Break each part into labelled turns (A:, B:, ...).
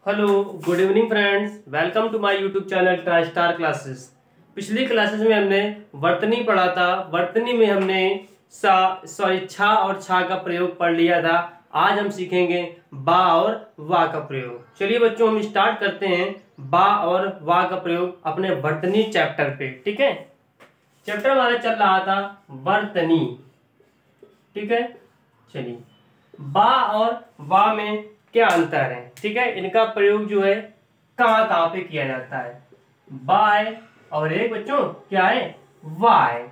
A: Hello, good evening friends. Welcome to my YouTube channel Tri Star Classes. पिछली classes में हमने वर्तनी पढ़ा था। वर्तनी में हमने छा और छा का प्रयोग पढ़ लिया था। आज हम सीखेंगे बा और वा का प्रयोग। चलिए बच्चों, हम स्टार्ट करते हैं बा और वा का प्रयोग अपने वर्तनी चैप्टर पे। ठीक है, चैप्टर हमारा चल रहा था वर्तनी। ठीक है, चलिए बा और वा में क्या अंतर है। ठीक है, इनका प्रयोग जो है कहाँ कहाँ पे किया जाता है। बा है और एक बच्चों क्या है, वा है।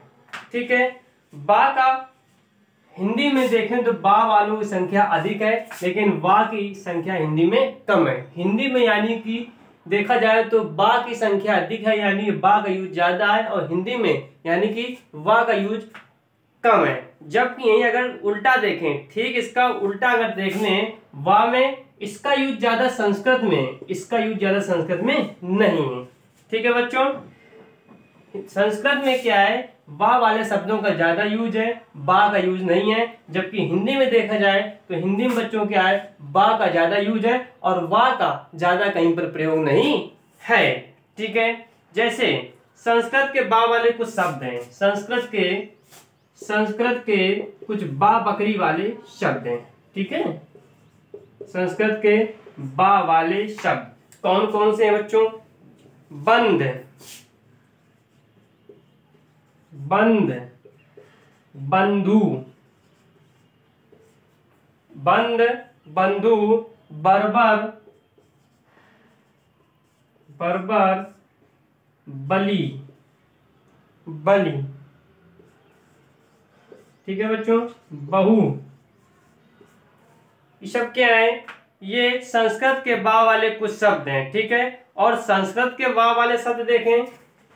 A: ठीक है, बा का हिंदी में देखें तो बा वालों की संख्या अधिक है, लेकिन वा की संख्या हिंदी में कम है। हिंदी में यानी कि देखा जाए तो बा की संख्या अधिक है, यानी बा का यूज ज्यादा है, और हिंदी में यानी कि वा का यूज कम है। जबकि यही अगर उल्टा देखें, ठीक इसका उल्टा अगर देखने, वा में इसका यूज ज्यादा, संस्कृत में इसका यूज ज्यादा संस्कृत में नहीं है। ठीक है बच्चों, संस्कृत में क्या है, वा वाले शब्दों का ज्यादा यूज है, बा का यूज नहीं है। जबकि हिंदी में देखा जाए तो हिंदी में बच्चों क्या है, बा का ज्यादा यूज है और वा का ज्यादा कहीं पर प्रयोग नहीं है। ठीक है, जैसे संस्कृत के बा वाले कुछ शब्द हैं, संस्कृत के कुछ बा बकरी वाले शब्द हैं। ठीक है, संस्कृत के बा वाले शब्द कौन कौन से हैं बच्चों। बंद, बंद, बंधु, बंद, बंधु, बर्बर, बर्बर, बलि, बलि। ठीक है बच्चों, बहु, ये सब क्या है, ये संस्कृत के बा वाले कुछ शब्द हैं। ठीक है, और संस्कृत के बा वाले शब्द देखें,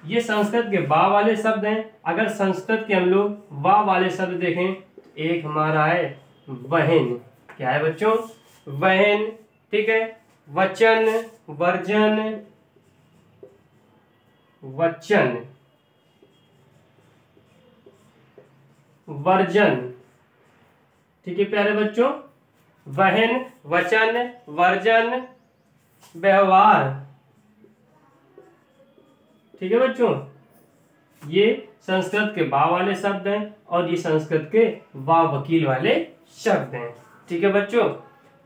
A: ये संस्कृत के बा वाले शब्द हैं। अगर संस्कृत के हम लोग वा वाले शब्द देखें तो एक हमारा है वहन। क्या है बच्चों, वहन। ठीक है, वचन, वर्जन, वचन, वर्जन। ठीक है प्यारे बच्चों, वहन, वचन, वर्जन, व्यवहार। ठीक है बच्चों, ये संस्कृत के बा वाले शब्द हैं और ये संस्कृत के वा वकील वाले शब्द हैं। ठीक है बच्चों,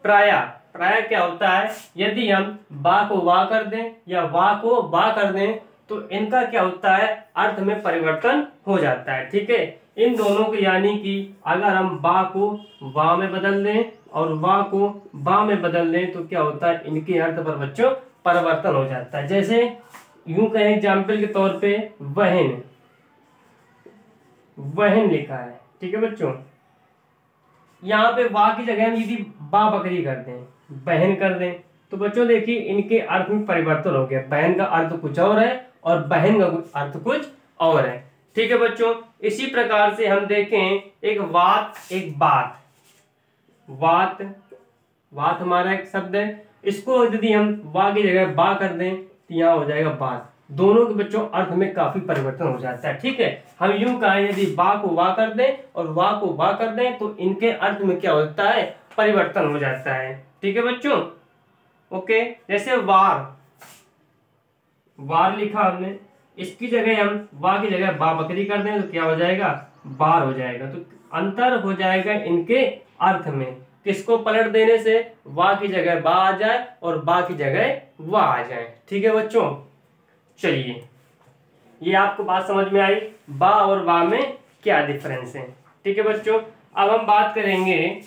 A: प्राय, प्राय क्या होता है, यदि हम बा को वा कर दें या वा को बा कर दें तो इनका क्या होता है, अर्थ में परिवर्तन हो जाता है। ठीक है, इन दोनों को यानी कि अगर हम बा को वा में बदल दें और वा को बा में बदल दें तो क्या होता है, इनके अर्थ पर बच्चों परिवर्तन हो जाता है। जैसे यूं कहें एग्जाम्पल के तौर पे वहन, वहन लिखा है। ठीक है बच्चों, यहाँ पे वा की जगह हम यदि बा बकरी कर दें, बहन कर दें, तो बच्चों देखिए इनके अर्थ में परिवर्तन हो गया। बहन का अर्थ कुछ और है और बहन का अर्थ कुछ और है। ठीक है बच्चों, इसी प्रकार से हम देखें एक वात एक बात। वात, वात हमारा एक शब्द है, इसको यदि हम वा की जगह बा कर दें तो यहाँ हो जाएगा बात। दोनों के बच्चों अर्थ में काफी परिवर्तन हो जाता है। ठीक है, हम यूं कहें यदि बा को वा कर दें और वा को बा कर दें तो इनके अर्थ में क्या होता है, परिवर्तन हो जाता है। ठीक है बच्चों, ओके। जैसे वार, वार लिखा हमने, इसकी जगह हम वा की जगह बा बकरी कर दें तो क्या हो जाएगा, बार हो जाएगा। तो अंतर हो जाएगा इनके अर्थ में। किसको पलट देने से वा की जगह बा आ जाए और बा की जगह वा आ जाए। ठीक है बच्चों, चलिए ये आपको बात समझ में आई, बा और वा में क्या डिफरेंस है। ठीक है बच्चों, अब हम बात करेंगे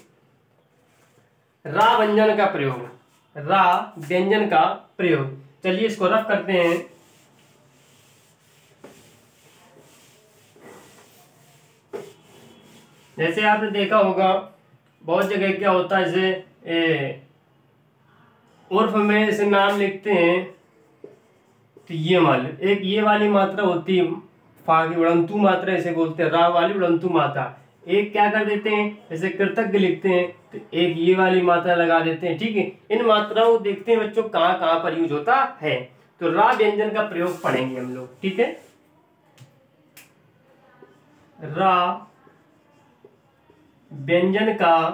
A: रा व्यंजन का प्रयोग, रा व्यंजन का प्रयोग। चलिए इसको रफ करते हैं। जैसे आपने देखा होगा बहुत जगह क्या होता है, जैसे उर्फ में ऐसे नाम लिखते हैं तो ये मान लो एक ये वाली मात्रा होती है, फा की उड़ंतु मात्रा इसे बोलते हैं, रा वाली उड़ंतु मात्रा। एक क्या कर देते हैं, जैसे कृतज्ञ लिखते हैं तो एक ये वाली मात्रा लगा देते हैं। ठीक है, इन मात्राओं को देखते हैं बच्चों कहाँ कहाँ पर यूज होता है। तो रा व्यंजन का प्रयोग पढ़ेंगे हम लोग। ठीक है, रा व्यंजन का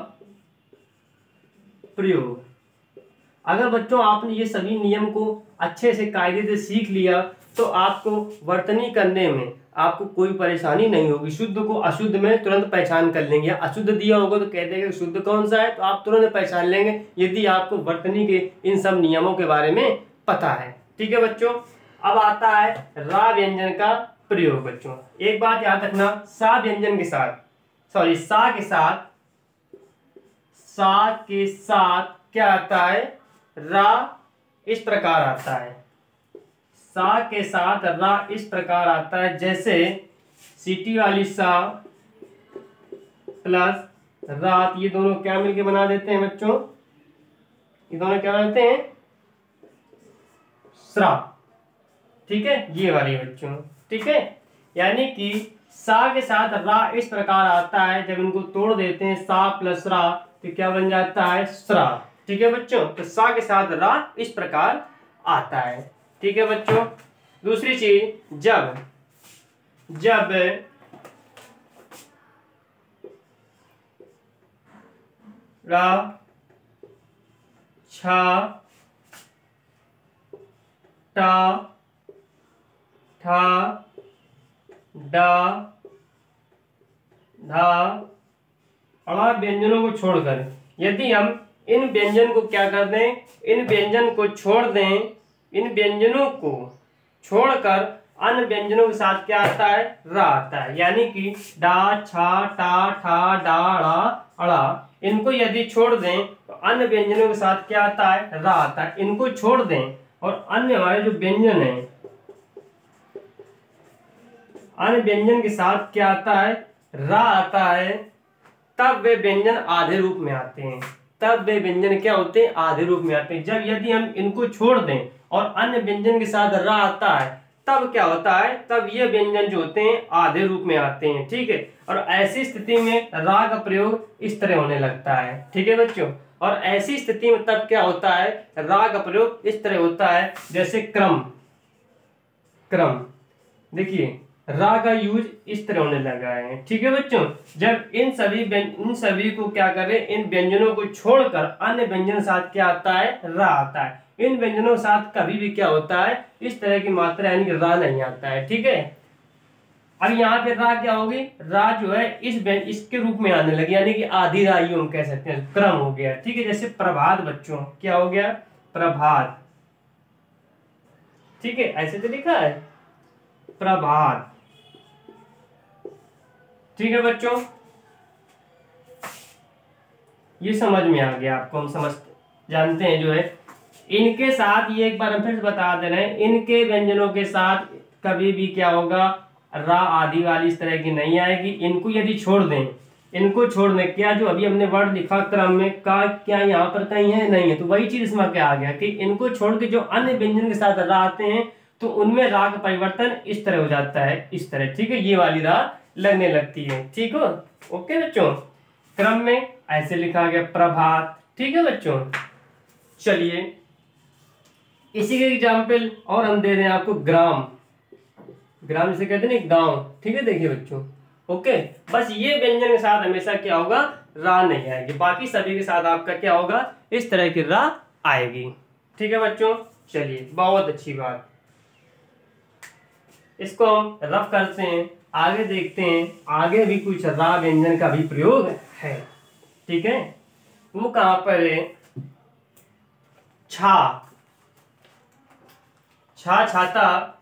A: प्रयोग। अगर बच्चों आपने ये सभी नियम को अच्छे से कायदे से सीख लिया तो आपको वर्तनी करने में आपको कोई परेशानी नहीं होगी। शुद्ध को अशुद्ध में तुरंत पहचान कर लेंगे। अशुद्ध दिया होगा तो कह देंगे शुद्ध कौन सा है, तो आप तुरंत पहचान लेंगे यदि आपको वर्तनी के इन सब नियमों के बारे में पता है। ठीक है बच्चों, अब आता है रा व्यंजन का प्रयोग। बच्चों एक बात याद रखना, सा व्यंजन के साथ सा के साथ क्या आता है, रा इस प्रकार आता है। सा के साथ रा इस प्रकार आता है, जैसे सीटी वाली सा प्लस रात, ये दोनों क्या मिलके बना देते हैं बच्चों, ये दोनों क्या बनाते हैं, स्रा। ठीक है, ये वाली बच्चों। ठीक है, यानी कि सा के साथ रा इस प्रकार आता है, जब इनको तोड़ देते हैं सा प्लस रा तो क्या बन जाता है, स्रा। ठीक है बच्चों, तो सा के साथ रा इस प्रकार आता है। ठीक है बच्चों, दूसरी चीज, जब रा छा टा ठा डा धा अड़ा व्यंजनों को छोड़कर यदि हम इन व्यंजन को क्या कर दें, इन व्यंजन को छोड़ दें, इन व्यंजनों को छोड़कर अन्य व्यंजनों के साथ क्या आता है, रा आता है। यानी कि डा छा टा ठा डा ड़ा अड़ा, इनको यदि छोड़ दें तो अन्य व्यंजनों के साथ क्या आता है, रा आता है। इनको छोड़ दें और अन्य हमारे जो व्यंजन है, अन्य व्यंजन के साथ क्या आता है, रा आता है, तब वे व्यंजन आधे रूप में आते हैं। तब वे व्यंजन क्या होते हैं, आधे रूप में आते हैं। जब यदि हम इनको छोड़ दें और अन्य व्यंजन के साथ रा आता है, तब क्या होता है, तब ये व्यंजन जो होते हैं आधे रूप में आते हैं। ठीक है, और ऐसी स्थिति में रा का प्रयोग इस तरह होने लगता है। ठीक है बच्चों, और ऐसी स्थिति में तब क्या होता है, रा का प्रयोग इस तरह होता है, जैसे क्रम। देखिए रा का यूज इस तरह होने लगा है। ठीक है बच्चों, जब इन सभी को क्या करें, इन व्यंजनों को छोड़कर अन्य व्यंजन साथ क्या आता है, रा आता है। इन व्यंजनों के साथ कभी भी क्या होता है, इस तरह की मात्रा यानी कि रा नहीं आता है। ठीक है, अब यहाँ पे रा क्या होगी, रा जो है इसके रूप में आने लगी, यानी कि आधी राई हम कह सकते हैं, क्रम हो गया। ठीक है, जैसे प्रभात बच्चों, क्या हो गया, प्रभात। ठीक है, ऐसे तो लिखा है प्रभात। ठीक है बच्चों, ये समझ में आ गया आपको, हम जानते हैं जो है इनके साथ, ये एक बार हम फिर से बता दे रहे हैं, इनके व्यंजनों के साथ कभी भी क्या होगा, रा आदि वाली इस तरह की नहीं आएगी। इनको यदि छोड़ दें, क्या जो अभी हमने वर्ड लिखा क्रम में का, क्या यहाँ पर कहीं है, नहीं है, तो वही चीज इसमें क्या आ गया कि इनको छोड़ के जो अन्य व्यंजन के साथ रा आते हैं तो उनमें रा का परिवर्तन इस तरह हो जाता है, इस तरह। ठीक है, ये वाली रा लगने लगती है। ठीक हो, ओके बच्चों, क्रम में ऐसे लिखा गया प्रभात। ठीक है बच्चों, चलिए इसी के एग्जाम्पल और हम दे रहे हैं आपको ग्राम। जिसे कहते हैं ना गांव। ठीक है, देखिए बच्चों, ओके, बस ये व्यंजन के साथ हमेशा क्या होगा, रा नहीं आएगी, बाकी सभी के साथ आपका क्या होगा, इस तरह की रा आएगी। ठीक है बच्चों, चलिए बहुत अच्छी बात, इसको हम रफ करते हैं, आगे देखते हैं, आगे भी कुछ रा व्यंजन का भी प्रयोग है। ठीक है, वो कहां पर है, छा छाता,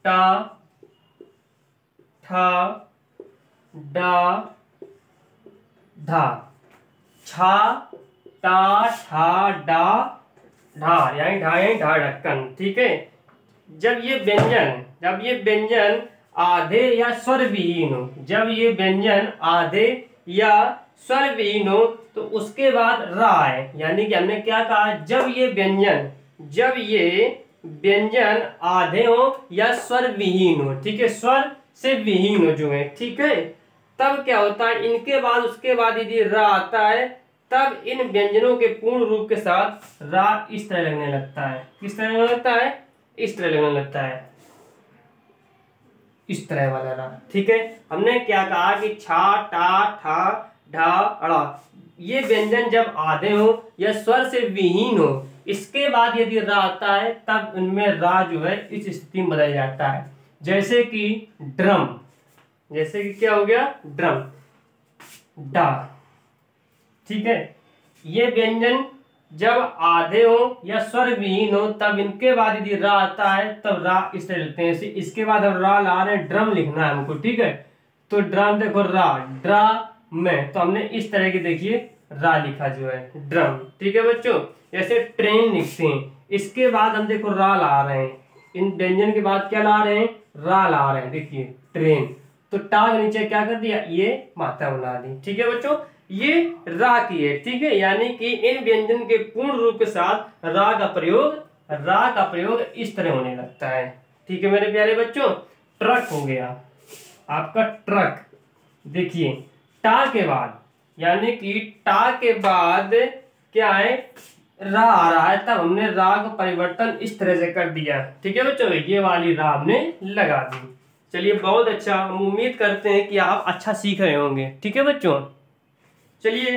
A: टा ठा डा धा, छा टा ठा डा ढा, यानी ढा ढक्कन। ठीक है, जब ये व्यंजन आधे या स्वर विहीन हो, जब ये व्यंजन आधे या स्वर विहीन हो तो उसके बाद रा है। यानी कि हमने क्या कहा, जब ये व्यंजन आधे हो या स्वर विहीन हो। ठीक है, स्वर से विहीन हो जो है। ठीक है, तब क्या होता है, इनके बाद उसके बाद यदि रा आता है तब इन व्यंजनों के पूर्ण रूप के साथ रा इस तरह लगने लगता है। किस तरह लगने लगता है, इस तरह लगने लगता है, इस तरह वाला रा। ठीक है, हमने क्या कहा कि छा टा ठा ढा अड़ा, ये व्यंजन जब आधे हो या स्वर से विहीन हो, इसके बाद यदि रा आता है तब इनमें रा जो है इस स्थिति में बदल जाता है। जैसे कि ड्रम, जैसे कि क्या हो गया, ड्रम, डा। ठीक है, ये व्यंजन जब आधे हो या स्वर विहीन हो तब इनके बाद यदि रा आता है तब रा इस तरह लिखते हैं। इसके बाद हम रा ला रहे हैं, ड्रम लिखना है हमको। ठीक है, तो ड्रम देखो रा, ड्रा में, तो हमने इस तरह की देखिए रा लिखा जो है ड्रम। ठीक है बच्चों, जैसे ट्रेन लिखते हैं, इसके बाद हम देखो रा ला रहे हैं, इन व्यंजन के बाद क्या ला रहे हैं, रा ला रहे हैं। देखिए ट्रेन, तो टा के नीचे क्या कर दिया, ये मात्रा बना दी। ठीक है बच्चों, ये रा की है। ठीक है, यानी कि इन व्यंजन के पूर्ण रूप के साथ रा का प्रयोग इस तरह होने लगता है। ठीक है मेरे प्यारे बच्चों, ट्रक हो गया आपका, ट्रक। देखिए टा के बाद, यानी कि टा के बाद क्या है, रा आ रहा है, तब हमने रा का परिवर्तन इस तरह से कर दिया। ठीक है बच्चों, ये वाली रा हमने लगा दी। चलिए बहुत अच्छा, हम उम्मीद करते हैं कि आप अच्छा सीख रहे होंगे। ठीक है बच्चों, चलिए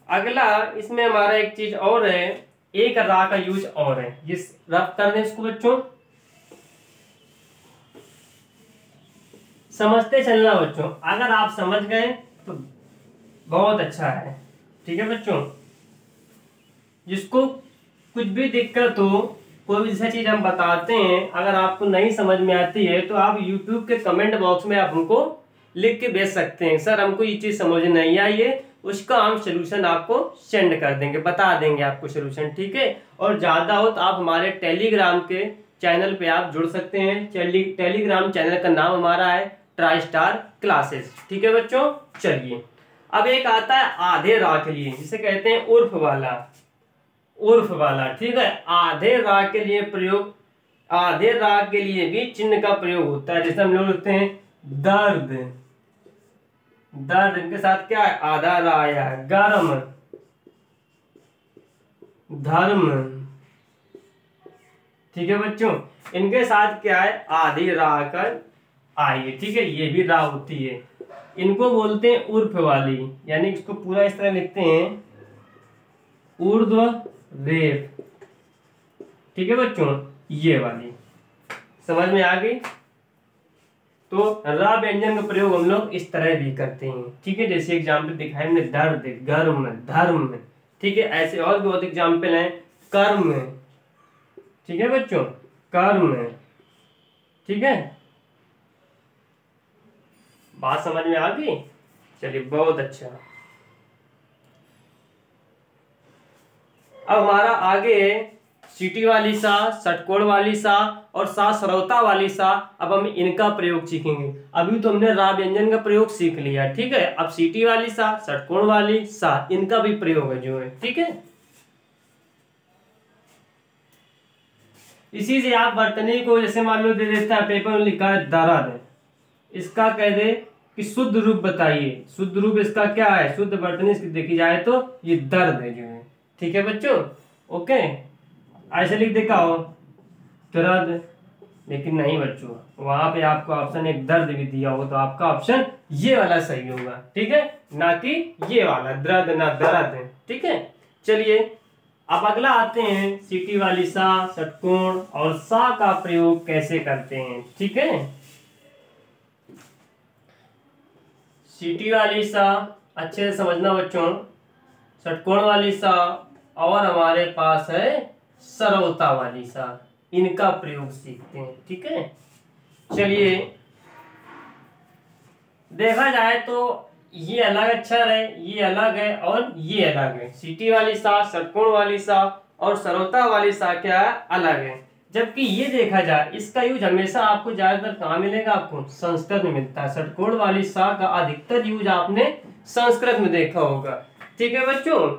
A: अगला इसमें हमारा एक चीज और है, एक रा का यूज और है, जिस रफ कर दें इसको बच्चों, समझते चलना बच्चों। अगर आप समझ गए तो बहुत अच्छा है। ठीक है बच्चों, जिसको कुछ भी दिक्कत हो, कोई भी जैसा चीज हम बताते हैं, अगर आपको नहीं समझ में आती है तो आप YouTube के कमेंट बॉक्स में आप हमको लिख के भेज सकते हैं, सर हमको ये चीज समझ नहीं आई है, उसका हम सोल्यूशन आपको सेंड कर देंगे, बता देंगे आपको सोल्यूशन। ठीक है, और ज्यादा हो तो आप हमारे टेलीग्राम के चैनल पे आप जुड़ सकते हैं। टेलीग्राम चैनल का नाम हमारा है ट्राई स्टार क्लासेस। ठीक है बच्चों, चलिए अब एक आता है आधे रा के लिए, जिसे कहते हैं उर्फ वाला, उर्फ वाला। ठीक है, आधे रा के लिए प्रयोग, आधे रा के लिए भी चिन्ह का प्रयोग होता है। जैसे हम लोग लिखते हैं दर्द, दर्द, इनके साथ क्या है, आधा रा आया है। गर्म, धर्म। ठीक है बच्चों, इनके साथ क्या है, आधी रा कर आई है। ठीक है, ये भी रा होती है, इनको बोलते हैं उर्फ वाली, यानी इसको पूरा इस तरह लिखते हैं ऊर्ध्व रेफ। ठीक है बच्चों, ये वाली समझ में आ गई। तो रा व्यंजन का प्रयोग हम लोग इस तरह भी करते हैं। ठीक है, जैसे एग्जाम्पल दिखाए हमने, दर्द, गर्म, धर्म। ठीक है, ऐसे और भी बहुत एग्जाम्पल हैं, कर्म। ठीक है बच्चों, कर्म। ठीक है, बात समझ में आ गई। चलिए बहुत अच्छा, अब हमारा आगे सीटी वाली सा, षटकोण वाली सा और सा सरौता वाली सा, अब हम इनका प्रयोग सीखेंगे। अभी तो हमने रा व्यंजन का प्रयोग सीख लिया। ठीक है, अब सीटी वाली सा, षटकोण वाली सा, इनका भी प्रयोग है जो है। ठीक है, इसी से आप वर्तनी को, जैसे मान लो दे देता है पेपर में लिखा है दर्द, इसका कह दे कि शुद्ध रूप बताइए, शुद्ध रूप इसका क्या है, शुद्ध वर्तनी इसकी देखी जाए तो ये दर्द है जो है। ठीक है बच्चों, ओके, ऐसे लिख देखा हो दर्द, लेकिन नहीं बच्चों, वहां पे आपको ऑप्शन एक दर्द भी दिया हो तो आपका ऑप्शन ये वाला सही होगा। ठीक है, ना कि ये वाला दर्द ना दर्द है। ठीक है, चलिए अब अगला आते हैं, सीटी वाली सा, षटकोण और सा का प्रयोग कैसे करते हैं। ठीक है, सीटी वाली सा अच्छे से समझना बच्चों, षटकोण वाली सा, और हमारे पास है सरौता वाली सा, इनका प्रयोग सीखते हैं। ठीक है, चलिए देखा जाए तो ये अलग अक्षर है, ये अलग है और ये अलग है। सीटी वाली सा, षटकोण वाली सा और सरौता वाली सा क्या है, अलग है। जबकि ये देखा जाए, इसका यूज हमेशा आपको ज्यादातर कहाँ मिलेगा, आपको संस्कृत में मिलता है। षटकोण वाली सा का अधिकतर यूज आपने संस्कृत में देखा होगा। ठीक है बच्चों,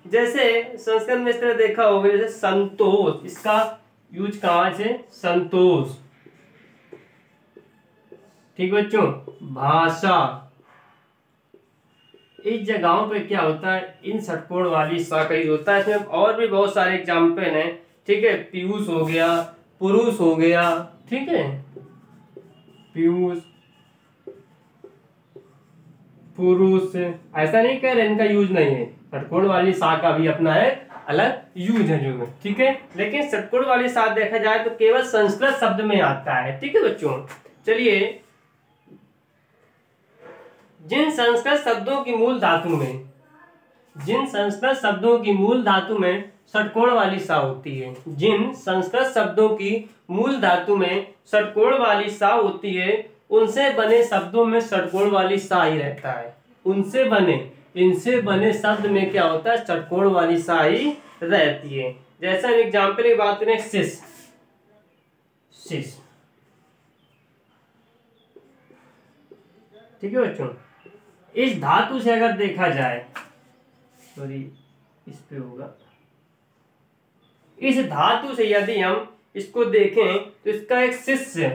A: जैसे संस्कृत में इस तरह देखा होगा, जैसे संतोष, इसका यूज कहाँ से, संतोष। ठीक बच्चों, भाषा, इस जगहों पे क्या होता है, इन षटकोण वाली सा का यूज होता है। इसमें और भी बहुत सारे एग्जाम्पल हैं। ठीक है, पीयूष हो गया, पुरुष हो गया। ठीक है, पीयूष, पुरुष, ऐसा नहीं कह रहे इनका यूज नहीं है, षटकोण वाली सा का भी अपना है अलग यूज है जो, ठीक है। लेकिन षटकोण वाली सा देखा जाए तो केवल संस्कृत शब्द में आता है, ठीक है बच्चों। चलिए, जिन संस्कृत शब्दों की मूल धातु में, जिन संस्कृत शब्दों की मूल धातु में षटकोण वाली सा होती है, जिन संस्कृत शब्दों की मूल धातु में षटकोण वाली सा होती है, उनसे बने शब्दों में षटकोण वाली सा ही रहता है। उनसे बने, इनसे बने शब्द में क्या होता है, षटकोण वाली सा ही रहती है। जैसे हम एग्जाम्पल की बात करें, शिश, शिश, ठीक है बच्चों। इस धातु से अगर देखा जाए, सॉरी इस पे होगा, इस धातु से यदि हम इसको देखें तो इसका एक शिष्य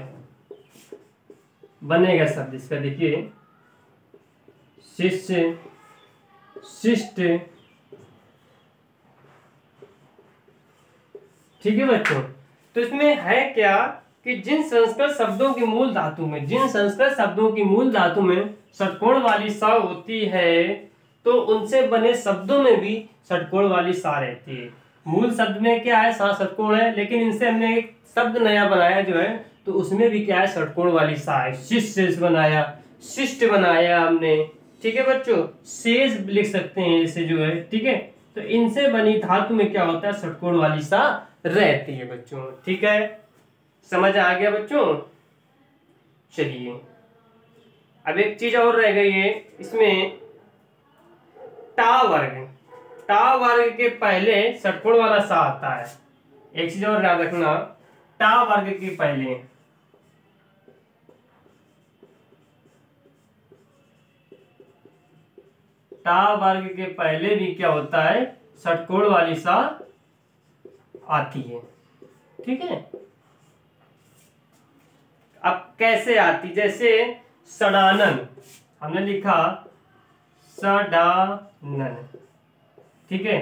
A: बनेगा शब्द, इसका देखिए शिष्य, शिष्ट, ठीक है बच्चों। तो इसमें है क्या कि जिन संस्कृत शब्दों की मूल धातु में, जिन संस्कृत शब्दों की मूल धातु में षटकोण वाली सा होती है, तो उनसे बने शब्दों में भी षटकोण वाली सा रहती है। मूल शब्द में क्या है, सा षटकोण है, लेकिन इनसे हमने एक शब्द नया बनाया जो है, तो उसमें भी क्या है, षटकोण वाली सा है। शिष्य बनाया, शिष्ट बनाया हमने, ठीक है बच्चों। शेष लिख सकते हैं इसे जो है, ठीक है। तो इनसे बनी धातु में क्या होता है, षटकोण वाली सा रहती है बच्चों, ठीक है। समझ आ गया बच्चों। चलिए, अब एक चीज और रह गई है इसमें, टा वर्ग, टा वर्ग के पहले षटकोण वाला सा आता है। एक चीज और याद रखना, टा वर्ग के पहले, टा वर्ग के पहले भी क्या होता है, षटकोण वाली सा आती है, ठीक है। अब कैसे आती, जैसे सडानन, हमने लिखा सडानन, ठीक है।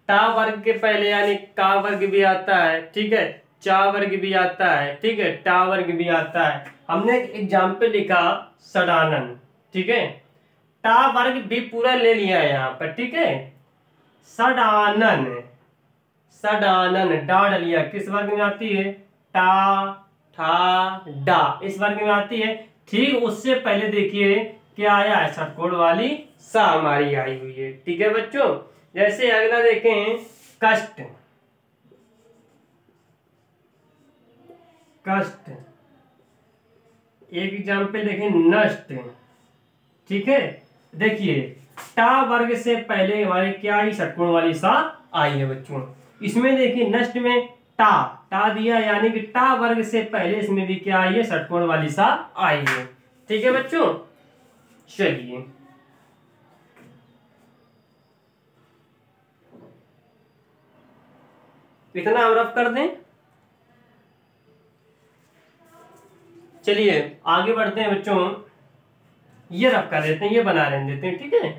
A: टा वर्ग के पहले यानी का वर्ग भी आता है, ठीक है, चा वर्ग भी आता है, ठीक है, टा वर्ग भी आता है। हमने एक एग्जाम्पल लिखा सडानन, ठीक है। टा वर्ग भी पूरा ले लिया है यहाँ पर, ठीक है। सडानन, सडानन, डा डलिया किस वर्ग में आती है, टा, ठा, डा, इस वर्ग में आती है। ठीक उससे पहले देखिए क्या आया है, षटकोण वाली सा हमारी आई हुई है, ठीक है बच्चों। जैसे अगला देखें, कष्ट, कष्ट, एक एग्जाम्पल देखें, नष्ट, ठीक है। देखिए टा वर्ग से पहले हमारे क्या आई, षटकोण वाली सा आई है बच्चों। इसमें देखिए नष्ट में टा, टा दिया यानी कि टा वर्ग से पहले इसमें भी क्या आई है, षटकोण वाली सा आई है, ठीक है बच्चों। चलिए, इतना हम रफ कर दें। चलिए आगे बढ़ते हैं बच्चों, ये रफ कर देते हैं, ये बना रहने देते हैं, ठीक है।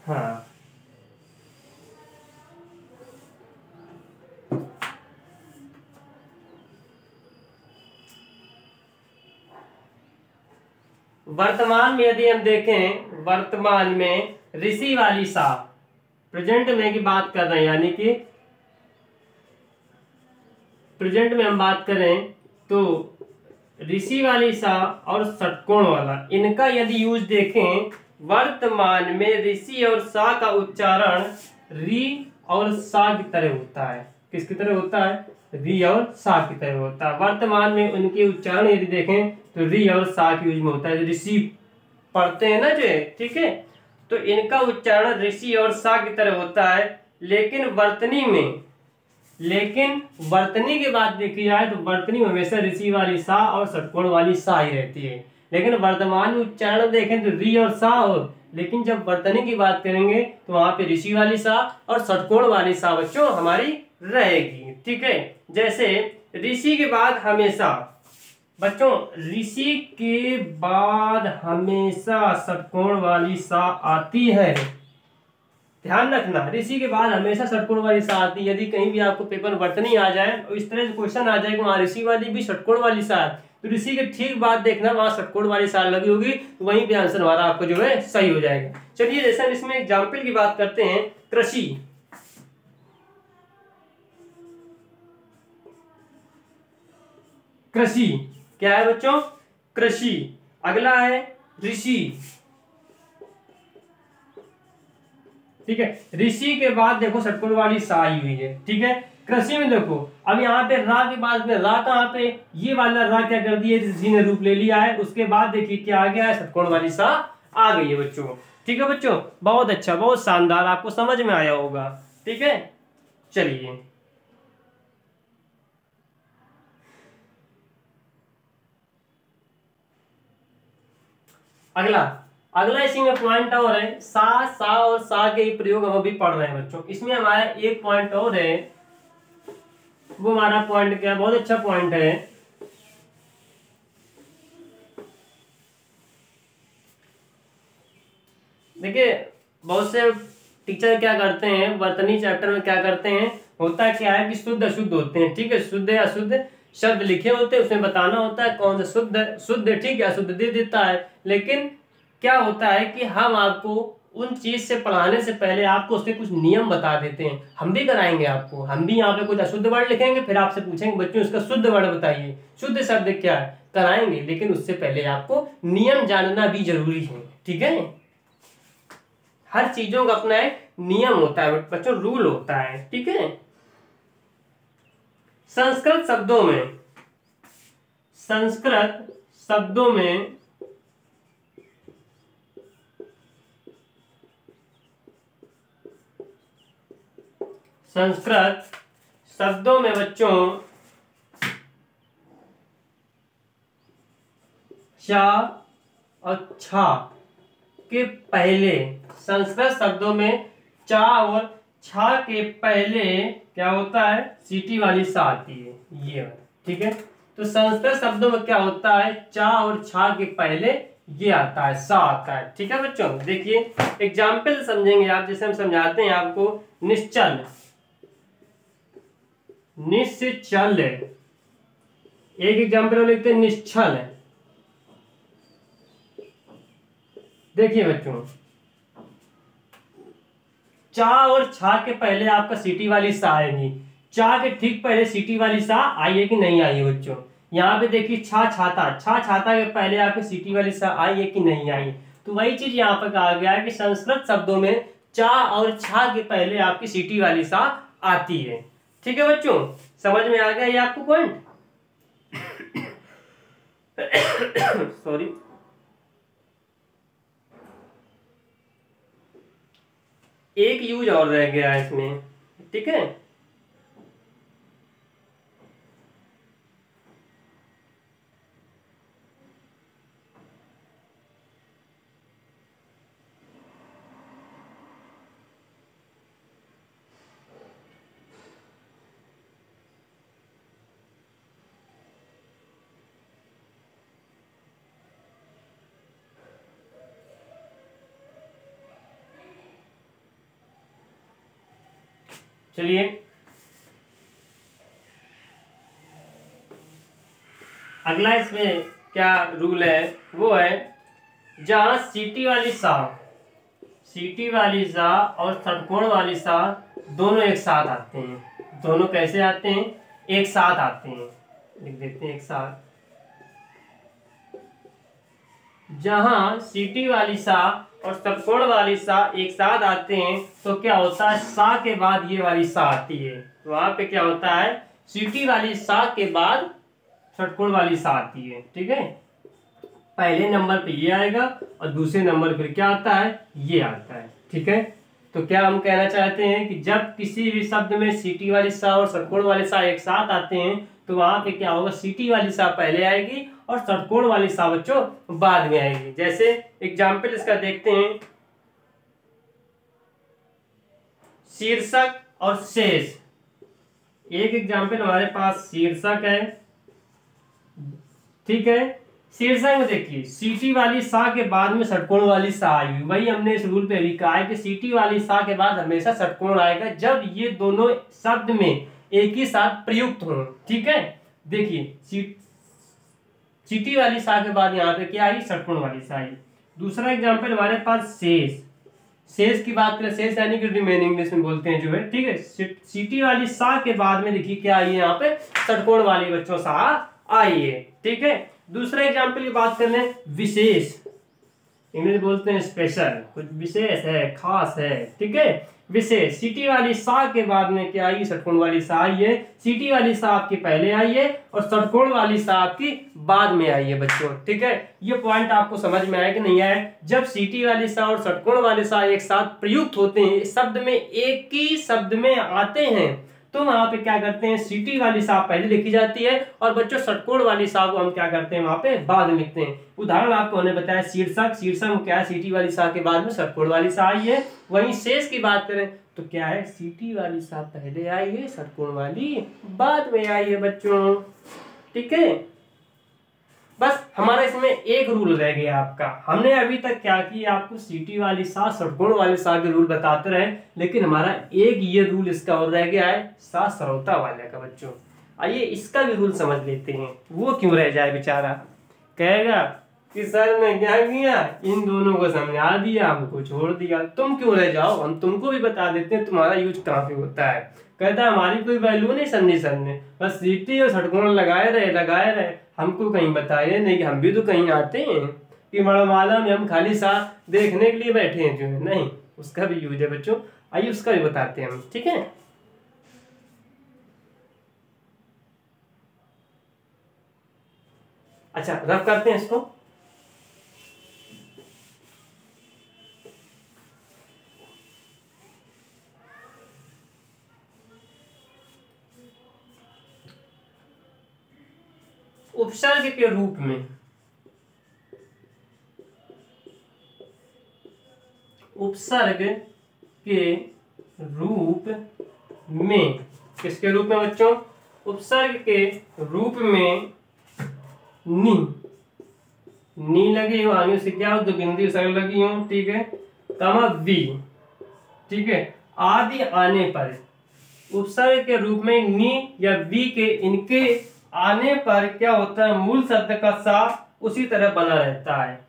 A: हाँ, वर्तमान में यदि हम देखें, वर्तमान में ऋषि वाली सा, प्रेजेंट में की बात कर रहे हैं, यानी कि प्रेजेंट में हम बात करें तो ऋषि वाली सा और षटकोण वाला, इनका यदि यूज देखें, वर्तमान में ऋषि और सा का उच्चारण री और सा की तरह होता है। किसकी तरह होता है, री और सा की तरह होता है। वर्तमान में उनके उच्चारण यदि देखें तो री और सा के यूज में होता है। ऋषि पढ़ते हैं ना जो, ठीक है, तो इनका उच्चारण ऋषि और सा की तरह होता है। लेकिन वर्तनी में, लेकिन वर्तनी की बात देखी जाए तो वर्तनी में हमेशा ऋषि वाली सा और षटकोण वाली सा ही रहती है। लेकिन वर्तमान में उच्चारण देखें तो री और सा हो, लेकिन जब वर्तनी की बात करेंगे तो वहां पे ऋषि वाली सा और षटकोण वाली सा बच्चों हमारी रहेगी, ठीक है। जैसे ऋषि के बाद हमेशा, बच्चों ऋषि के बाद हमेशा षटकोण वाली सा आती है, ध्यान रखना। ऋषि के बाद हमेशा षटकोण वाली सा आती है। यदि कहीं भी आपको पेपर वर्तनी आ जाए और इस तरह से क्वेश्चन आ जाए कि वहां ऋषि वाली भी षटकोण वाली सा है, तो ऋषि के ठीक बाद देखना वहां षटकोण वाली सार लगी होगी, तो वहीं पे आंसर हमारा आपको जो है सही हो जाएगा। चलिए जैसे हम इसमें एग्जाम्पल की बात करते हैं, कृषि, कृषि क्या है बच्चों, कृषि। अगला है ऋषि, ठीक है, ऋषि के बाद देखो षटकोण वाली सा आई हुई है, ठीक है। कृषि में देखो अब यहाँ पे रा के बाद में रा कहाँ पे, ये वाला रा क्या कर दिया, ऋषि ने रूप ले लिया है। उसके बाद देखिए क्या आ गया है, षटकोण वाली सा आ गई है बच्चों, ठीक है बच्चों। बहुत अच्छा, बहुत शानदार, आपको समझ में आया होगा, ठीक है। चलिए अगला, अगला इसी में पॉइंट और है, सा और सा के प्रयोग हम अभी पढ़ रहे हैं बच्चों। इसमें हमारा एक पॉइंट और है, वो हमारा पॉइंट क्या है, बहुत अच्छा पॉइंट है। देखिए बहुत से टीचर क्या करते हैं, वर्तनी चैप्टर में क्या करते हैं, होता क्या है कि शुद्ध अशुद्ध होते हैं, ठीक है, शुद्ध या अशुद्ध शब्द लिखे होते हैं, उसमें बताना होता है कौन सा शुद्ध शुद्ध ठीक है, अशुद्ध दे देता है। लेकिन क्या होता है कि हम आपको उन चीज से पढ़ाने से पहले आपको उसके कुछ नियम बता देते हैं। हम भी कराएंगे आपको, हम भी यहाँ पे कुछ अशुद्ध वर्ड लिखेंगे, फिर आपसे पूछेंगे बच्चों इसका शुद्ध वर्ड बताइए, शुद्ध शब्द क्या है, कराएंगे। लेकिन उससे पहले आपको नियम जानना भी जरूरी है, ठीक है। हर चीजों का अपना एक नियम होता है बच्चों, रूल होता है, ठीक है। संस्कृत शब्दों में, संस्कृत शब्दों में संस्कृत शब्दों में बच्चों चा और छा के पहले, संस्कृत शब्दों में चा और छा के पहले क्या होता है, सीटी वाली सा आती है, ये, ठीक है। तो संस्कृत शब्दों में क्या होता है, चा और छा के पहले ये आता है, सा आता है, ठीक है बच्चों। देखिए एग्जाम्पल समझेंगे आप, जैसे हम समझाते हैं आपको, निश्चल, निश्चल है, एक एग्जाम्पल लिखते हैं निश्चल है। देखिए बच्चों चा और छा के पहले आपका सीटी वाली सा आएगी, चा के ठीक पहले सीटी वाली सा आई है कि नहीं आई है बच्चों। यहाँ पे देखिए छा छाता, छा छाता के पहले आपकी सीटी वाली सा आई है कि नहीं आई। तो वही चीज यहाँ पर कहा गया है कि संस्कृत शब्दों में चा और छा के पहले आपकी सीटी वाली सा आती है, ठीक है बच्चों। समझ में आ गया ये आपको पॉइंट? सॉरी, एक यूज और रह गया है इसमें, ठीक है। चलिए अगला इसमें क्या रूल है, वो है जहां सीटी वाली सा, सीटी वाली सा और षटकोण वाली सा दोनों एक साथ आते हैं। दोनों कैसे आते हैं, एक साथ आते हैं, लिख देते हैं एक साथ। जहां सीटी वाली सा और षटकोण वाली सा एक साथ आते हैं तो क्या होता है, सा के बाद ये वाली सा आती है। तो वहां पे क्या होता है, सीटी वाली सा के बाद षटकोण वाली सा आती है, ठीक है। पहले नंबर पे ये आएगा और दूसरे नंबर पे क्या आता है, ये आता है, ठीक है। तो क्या हम कहना चाहते हैं कि जब किसी भी शब्द में सीटी वाली सा और षटकोण वाले सा एक साथ आते हैं तो वहां पे क्या होगा, सीटी वाली सा पहले आएगी और षटकोण वाली सा बच्चों बाद में आएगी। जैसे एग्जाम्पल इसका देखते हैं, शीर्षक और शेष। एक एग्जाम्पल हमारे पास शीर्षक है, ठीक है। शीर्षक में देखिए सीटी वाली सा के बाद में षटकोण वाली सा आई हुई, वही हमने इस रूल पे भी कहा है कि सीटी वाली सा के बाद हमेशा षटकोण आएगा जब ये दोनों शब्द में एक ही साथ प्रयुक्त हो, ठीक है। देखिए सीटी वाली सा के बाद यहाँ पे क्या आई, षटकोण वाली सा आई। दूसरा एग्जाम्पल हमारे पास शेष। शेष की बात करें, शेष यानी कि रिमेनिंग इंग्लिश में बोलते हैं जो है, ठीक है। सीटी वाली सा के बाद में देखिए क्या आई है यहाँ पे, षटकोण वाली बच्चों सा आई है, ठीक है। दूसरा एग्जाम्पल की बात कर लें, विशेष, इंग्लिश बोलते हैं स्पेशल, कुछ विशेष है, खास है, ठीक है। विशेष सीटी वाली सा के बाद में क्या आई, षटकोण वाली सा आई है। सीटी वाली सा आपकी पहले आई है और षटकोण वाली सा आपकी बाद में आई है बच्चों, ठीक है। ये पॉइंट आपको समझ में आया कि नहीं आया? जब सीटी वाली सा और षटकोण वाली सा एक साथ प्रयुक्त होते हैं, शब्द में एक ही शब्द में आते हैं, तो वहां पे क्या करते हैं, सीटी वाली सा पहले लिखी जाती है और बच्चों षटकोण वाली सा को हम क्या करते हैं, वहां पे बाद में लिखते हैं। उदाहरण आपको हमने बताया शीर्षक, शीर्षक क्या है, सीटी वाली सा के बाद में षटकोण वाली सा आई है। वहीं शेष की बात करें तो क्या है, सीटी वाली सा पहले आई है, षटकोण वाली बाद में आई है बच्चों, ठीक है। बस हमारा इसमें एक रूल रह गया आपका। हमने अभी तक क्या किया, आपको सीटी वाली सा षटकोण वाली सा के रूल बताते रहे, लेकिन हमारा एक ये रूल इसका और रह गया है, सा सरौता वाले का बच्चों। आइए इसका भी रूल समझ लेते हैं। वो क्यों रह जाए बेचारा, कहेगा कि सर ने क्या किया, इन दोनों को समझा दिया, हमको छोड़ दिया, तुम क्यों रह जाओ, हम तुमको भी बता देते हैं तुम्हारा यूज कहाँ पे होता है। कहता है हमारी कोई वैल्यू नहीं समझी सर ने, बस सीटी और षटकोण लगाए रहे, हमको कहीं बताए नहीं कि हम भी तो कहीं आते हैं कि वर्णमाला में हम खाली सा देखने के लिए बैठे हैं जो है, नहीं, उसका भी यूज है बच्चों। आइए उसका भी बताते हैं हम, ठीक है। अच्छा रफ करते हैं इसको। उपसर्ग के रूप में, उपसर्ग के रूप में, किसके रूप में बच्चों, उपसर्ग के रूप में नी लगी हो, आगे से क्या हो, दो बिंदी सर्ग लगी हो, ठीक है, कमा वी, ठीक है, आदि आने पर उपसर्ग के रूप में नी या वी के इनके आने पर क्या होता है, मूल शब्द का सा उसी तरह बना रहता है।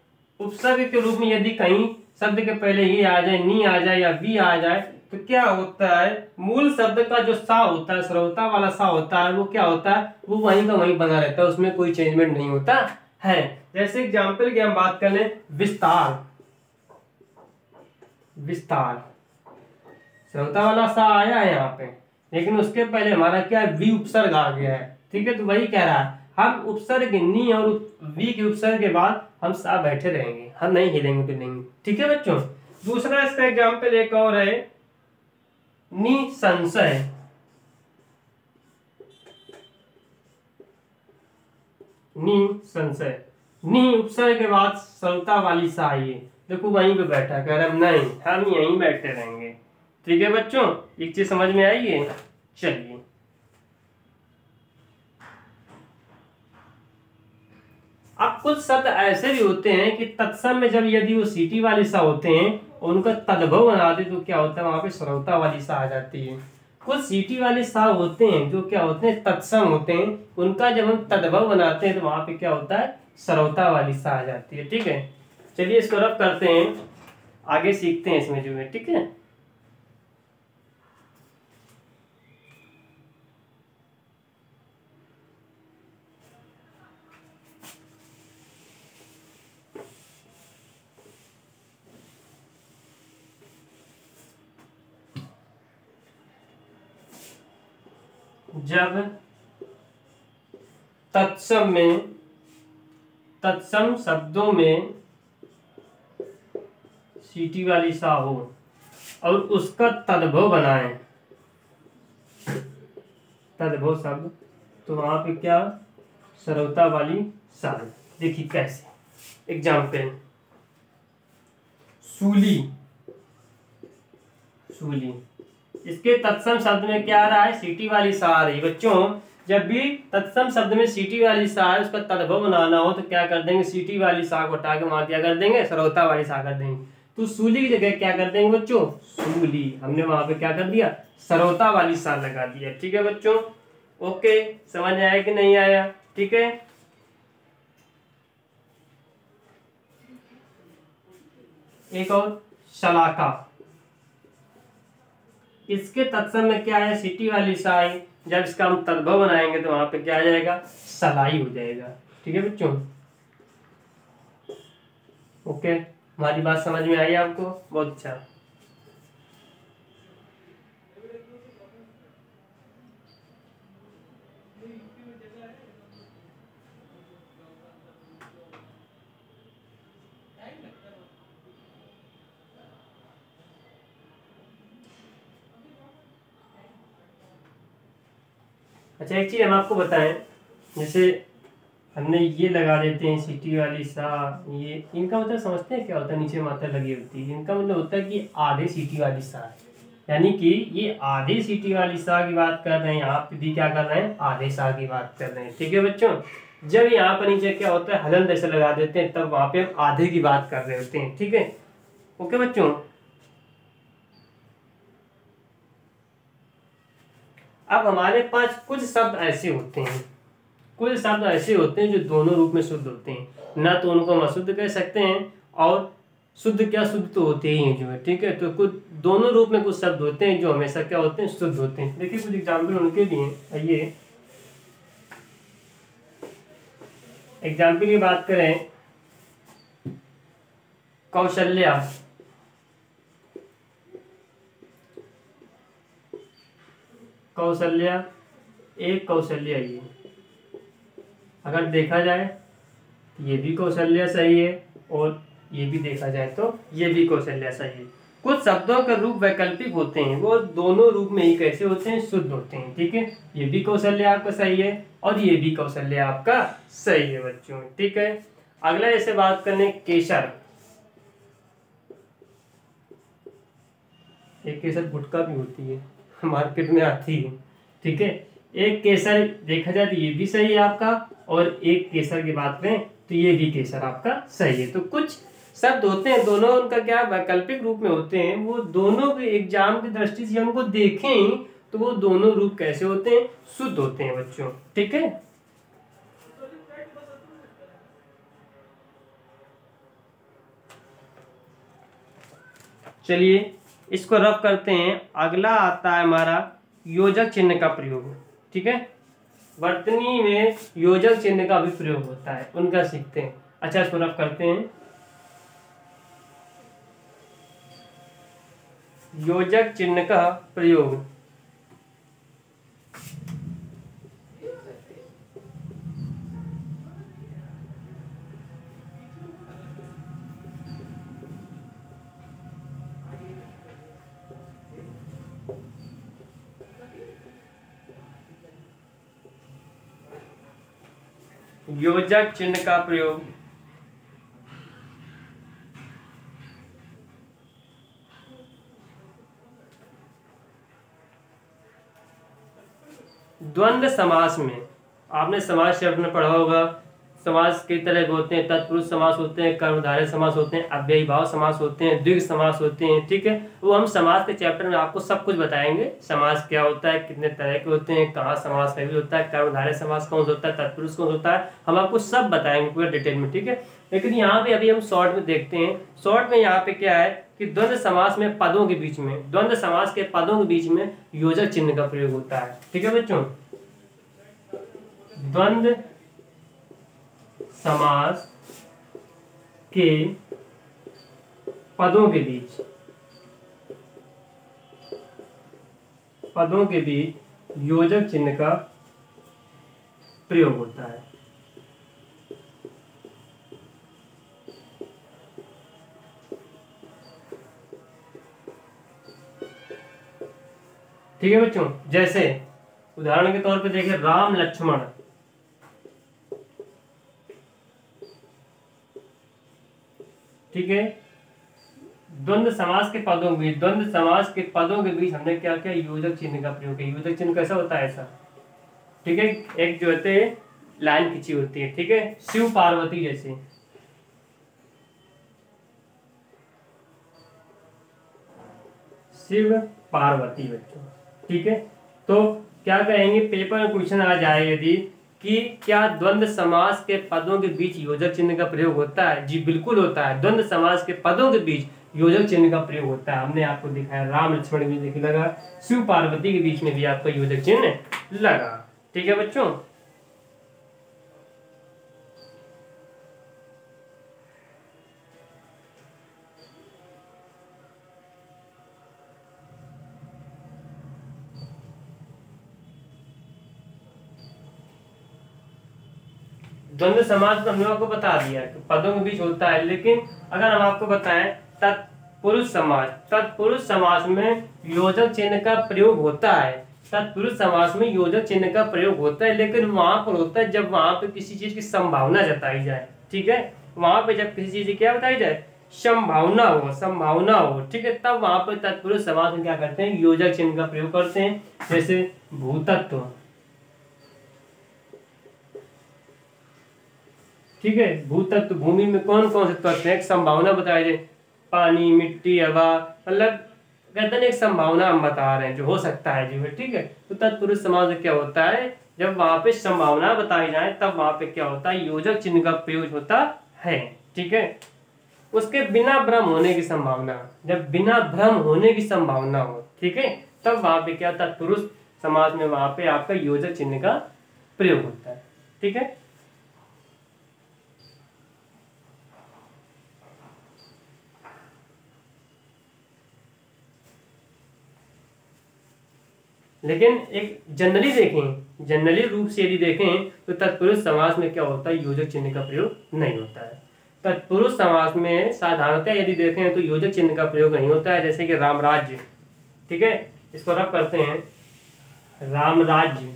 A: उपसर्ग के रूप में यदि कहीं शब्द के पहले ही आ जाए, नी आ जाए या वी आ जाए, तो क्या होता है, मूल शब्द का जो सा होता है, श्रोता वाला सा होता है, वो क्या होता है, वो वहीं का वहीं बना रहता है, उसमें कोई चेंजमेंट नहीं होता है। जैसे एग्जाम्पल की हम बात कर लें, विस्तार, विस्तार श्रोता वाला सा आया है यहाँ पे, लेकिन उसके पहले हमारा क्या है, वी उपसर्ग आ गया है, ठीक है। तो वही कह रहा है, हम उपसर्ग नी और वी के उपसर्ग के बाद हम सा बैठे रहेंगे, हम नहीं हिलेंगे फिलेंगे, ठीक है बच्चों। दूसरा इसका एग्जाम्पल एक और है, निसंशय, निसंशय, नी उपसर्ग के बाद श्रोता वाली सा आई है, देखो वहीं पे बैठा, कह रहे नहीं हम यहीं बैठे रहेंगे, ठीक है बच्चों। एक चीज समझ में आई है, चलिए अब कुछ शब्द ऐसे भी होते हैं कि तत्सम में जब यदि वो सीटी वाली सा होते हैं और उनका तद्भव बनाते तो क्या होता है, वहां पे श्रोता वाली सा आ जाती है। कुछ सीटी वाले सा होते हैं जो क्या होते हैं, तत्सम होते हैं, उनका जब हम तद्भव बनाते हैं तो वहां पे क्या होता है, श्रोता वाली सा आ जाती है, ठीक है। चलिए इसको रफ करते हैं, आगे सीखते हैं इसमें जो है, ठीक है। जब तत्सम में, तत्सम शब्दों में सीटी वाली सा हो और उसका तद्भव बनाए, तद्भव शब्द, तो वहां पे क्या, श्रोता वाली सा। देखिए कैसे, एग्जाम्पल, सूली, सूली, इसके तत्सम शब्द में क्या आ रहा है, सीटी वाली सा आ रही। बच्चों जब भी तत्सम शब्द में सीटी वाली सा है, उसका तद्भव बनाना हो तो क्या कर देंगे, सीटी वाली सा को हटा के वहां क्या कर देंगे, श्रोता वाली सा कर देंगे। तो सूली की जगह क्या कर देंगे बच्चों, सूली, हमने वहां पे क्या कर दिया, श्रोता वाली सा लगा दिया, ठीक है बच्चों। ओके, समझ आया कि नहीं आया, ठीक है। एक और शलाका। इसके तत्सम में क्या है, सिटी वाली साई, जब इसका हम तद्भव बनाएंगे तो वहां पे क्या आ जाएगा, सलाई हो जाएगा। ठीक है बच्चों, ओके, हमारी बात समझ में आई आपको, बहुत अच्छा। अच्छा एक चीज हम आपको बताएं, जैसे हमने ये लगा देते हैं सिटी वाली सा, ये इनका मतलब समझते हैं क्या होता है, नीचे मात्रा लगी होती है, इनका मतलब होता है कि आधे सिटी वाली सा है, यानी कि ये आधे सिटी वाली सा की बात कर रहे हैं, यहाँ पे भी क्या कर रहे हैं, आधे सा की बात कर रहे हैं। ठीक है बच्चों, जब यहाँ पर नीचे क्या होता है, हलन जैसे लगा देते हैं, तब वहां पे हम आधे की बात कर रहे होते हैं। ठीक है, ओके बच्चों। अब हमारे पास कुछ शब्द ऐसे होते हैं, कुछ शब्द ऐसे होते हैं जो दोनों रूप में शुद्ध होते हैं, ना तो उनको हम अशुद्ध कह सकते हैं, और शुद्ध क्या, शुद्ध तो होते ही हैं जो है। ठीक है, तो कुछ दोनों रूप में कुछ शब्द होते हैं जो हमेशा क्या होते हैं, शुद्ध होते हैं। देखिए कुछ एग्जाम्पल उनके लिए, आइए एग्जाम्पल की बात करें, कौशल्या, कौशल्या, एक कौशल्या, ये अगर देखा जाए ये भी कौशल्या सही है, और ये भी देखा जाए तो ये भी कौशल्या सही है। कुछ शब्दों के रूप वैकल्पिक होते हैं, वो दोनों रूप में ही कैसे होते हैं, शुद्ध होते हैं। ठीक है, ये भी कौशल्या आपका सही है और ये भी कौशल्या आपका सही है बच्चों। ठीक है, अगला जैसे बात करने केसर, एक केसर गुटखा भी होती है, मार्केट में आती है। ठीक है, एक केसर देखा जाए तो ये भी सही है आपका, और एक केसर की बात करें तो ये भी केसर आपका सही है। तो कुछ शब्द होते हैं दोनों उनका क्या वैकल्पिक रूप में होते हैं, वो दोनों के एग्जाम की दृष्टि से हमको देखें तो वो दोनों रूप कैसे होते हैं, शुद्ध होते हैं बच्चों। ठीक है, चलिए इसको रफ करते हैं। अगला आता है हमारा योजक चिन्ह का प्रयोग। ठीक है, वर्तनी में योजक चिन्ह का भी प्रयोग होता है, उनका सीखते हैं। अच्छा इसको रफ करते हैं, योजक चिन्ह का प्रयोग, योजक चिन्ह का प्रयोग द्वंद्व समास में, आपने समास शब्द में पढ़ा होगा, समास कई तरह के होते हैं, तत्पुरुष समास होते हैं, कर्मधारय समास होते हैं, अव्ययी भाव समास होते हैं, द्विग समास होते हैं। ठीक है, वो हम समास के चैप्टर में आपको सब कुछ बताएंगे, समास क्या होता है, कितने तरह के होते हैं, कहाँ समास का भी होता है, कर्मधारय समास कौन सा होता है, तत्पुरुष कौन होता है, हम आपको सब बताएंगे पूरा डिटेल में। ठीक है, लेकिन यहाँ पे अभी हम शॉर्ट में देखते हैं। शॉर्ट में यहाँ पे क्या है कि द्वंद्व समास में पदों के बीच में, द्वंद्व समास के पदों के बीच में योजक चिन्ह का प्रयोग होता है। ठीक है बच्चों, द्वंद्व समास के पदों के बीच, पदों के बीच योजक चिन्ह का प्रयोग होता है। ठीक है बच्चों, जैसे उदाहरण के तौर पे देखिए राम लक्ष्मण, ठीक है, द्वंद्व समास के पदों के बीच, द्वंद्व समास के पदों के बीच हमने क्या किया, योजक चिन्ह का प्रयोग किया। योजक चिन्ह कैसा होता है, ऐसा। ठीक है, एक जो होते हैं लाइन खींची होती है। ठीक है, शिव पार्वती जैसे, शिव पार्वती बच्चों। ठीक है, तो क्या कहेंगे, पेपर में क्वेश्चन आ जाए यदि कि क्या द्वंद्व समास के पदों के बीच योजक चिन्ह का प्रयोग होता है, जी बिल्कुल होता है। द्वंद्व समास के पदों के बीच योजक चिन्ह का प्रयोग होता है। हमने आपको दिखाया राम लक्ष्मण के बीच देखिए लगा, शिव पार्वती के बीच में भी आपका योजक चिन्ह लगा। ठीक है बच्चों। द्वंद्व समास तो हमने आपको बता दिया कि पदों के बीच होता है, लेकिन अगर हम आपको बताएं तत्पुरुष समास, तत्पुरुष समास में योजक चिन्ह का प्रयोग होता है। तत्पुरुष समास में योजक चिन्ह का प्रयोग होता है, लेकिन वहां पर होता है जब वहां पे किसी चीज की संभावना जताई जाए। ठीक है, वहां पे जब किसी चीज की क्या बताई जाए, संभावना हो, संभावना हो। ठीक है, तब वहां पर तत्पुरुष समास में क्या करते हैं, योजक चिन्ह का प्रयोग करते हैं। जैसे भूतत्व, ठीक है, भूतत्व भूमि में कौन कौन से तत्व हैं, एक संभावना बताई जाए, पानी, मिट्टी, हवा, मतलब कहते हैं एक संभावना हम बता रहे हैं जो हो सकता है जो है। ठीक है, तो तत्पुरुष समास में क्या होता है, जब वहां पे संभावना बताई जाए तब वहां पे क्या होता है, योजक चिन्ह का प्रयोग होता है। ठीक है, उसके बिना भ्रम होने की संभावना, जब बिना भ्रम होने की संभावना हो, ठीक है, तब वहां पे क्या तत्पुरुष समास में वहां पे आपका योजक चिन्ह का प्रयोग होता है। ठीक है, लेकिन एक जनरली देखें, जनरली रूप से यदि देखें तो तत्पुरुष समास में क्या होता है, योजक चिन्ह का प्रयोग नहीं होता है। तत्पुरुष समास में साधारणतः यदि देखें तो योजक चिन्ह का प्रयोग नहीं होता है। जैसे कि रामराज्य, ठीक है, इसको रब करते हैं रामराज्य,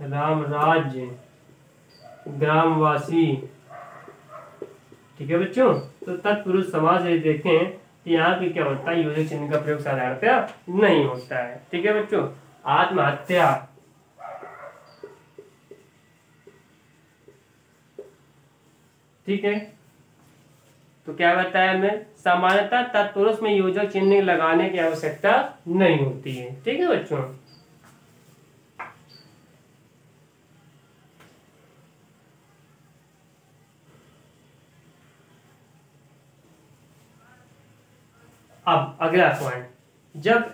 A: रामराज्य, ग्रामवासी। ठीक है बच्चों, तो तत्पुरुष समास यदि देखें तो यहाँ पे क्या होता है, योजक चिन्ह का प्रयोग साधारणतः नहीं होता है। ठीक है बच्चों, आत्महत्या, ठीक है, तो क्या बताया हमें, सामान्यतः तत्पुरुष में योजक चिन्ह लगाने की आवश्यकता नहीं होती है। ठीक है बच्चों, अब अगला पॉइंट, जब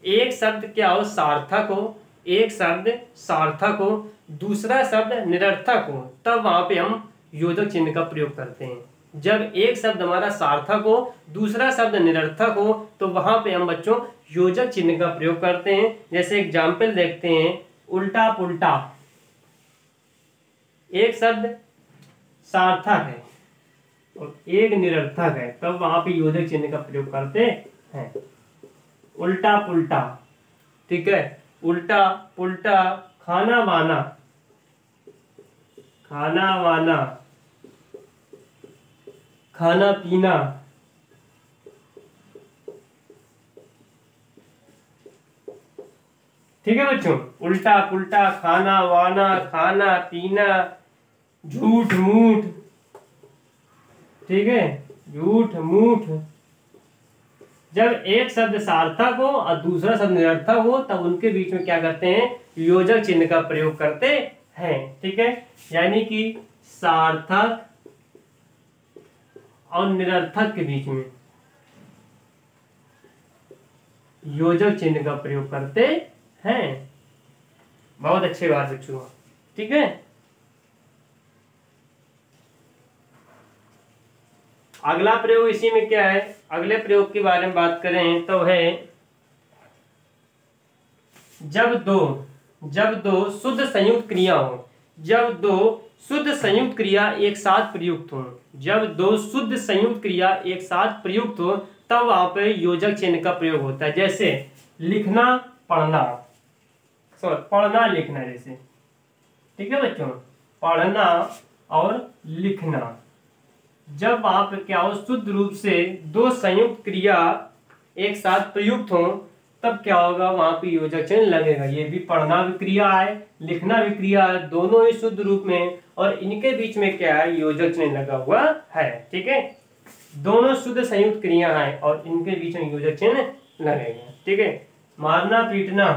A: एक शब्द क्या हो, सार्थक हो, एक शब्द सार्थक हो, दूसरा शब्द निरर्थक हो, तब वहां पे हम योजक चिन्ह का प्रयोग करते हैं। जब एक शब्द हमारा सार्थक हो, दूसरा शब्द निरर्थक हो, तो वहां पे हम बच्चों योजक चिन्ह का प्रयोग करते हैं। जैसे एग्जाम्पल देखते हैं, उल्टा पुल्टा, एक शब्द सार्थक है और एक निरर्थक है, तब वहां पे योजक चिन्ह का प्रयोग करते हैं। उल्टा पुल्टा, ठीक है, उल्टा पुल्टा, खाना वाना, खाना वाना, खाना पीना, ठीक है बच्चों, उल्टा पुल्टा, खाना वाना, खाना पीना, झूठ मूठ, ठीक है, झूठ मूठ। जब एक शब्द सार्थक हो और दूसरा शब्द निरर्थक हो, तब उनके बीच में क्या करते हैं, योजक चिन्ह का प्रयोग करते हैं। ठीक है, यानी कि सार्थक और निरर्थक के बीच में योजक चिन्ह का प्रयोग करते हैं। बहुत अच्छी बात बच्चों। ठीक है, अगला प्रयोग इसी में क्या है, अगले प्रयोग के बारे में बात करें तो है, जब दो शुद्ध संयुक्त क्रिया हो, जब दो शुद्ध संयुक्त क्रिया एक साथ प्रयुक्त हो, जब दो शुद्ध संयुक्त क्रिया एक साथ प्रयुक्त हो, तब वहां पे योजक चिन्ह का प्रयोग होता है। जैसे लिखना पढ़ना, पढ़ना लिखना, जैसे, ठीक है बच्चों, पढ़ना और लिखना, जब वहां पर क्या हो, शुद्ध रूप से दो संयुक्त क्रिया एक साथ प्रयुक्त हो, तब क्या होगा, वहां पे योजक चिन्ह लगेगा। ये भी पढ़ना भी क्रिया है, लिखना भी क्रिया है, दोनों ही शुद्ध रूप में, और इनके बीच में क्या है, योजक चिन्ह लगा हुआ है। ठीक है, दोनों शुद्ध संयुक्त क्रिया है और इनके बीच में योजक चिन्ह लगेगा। ठीक है, मारना पीटना,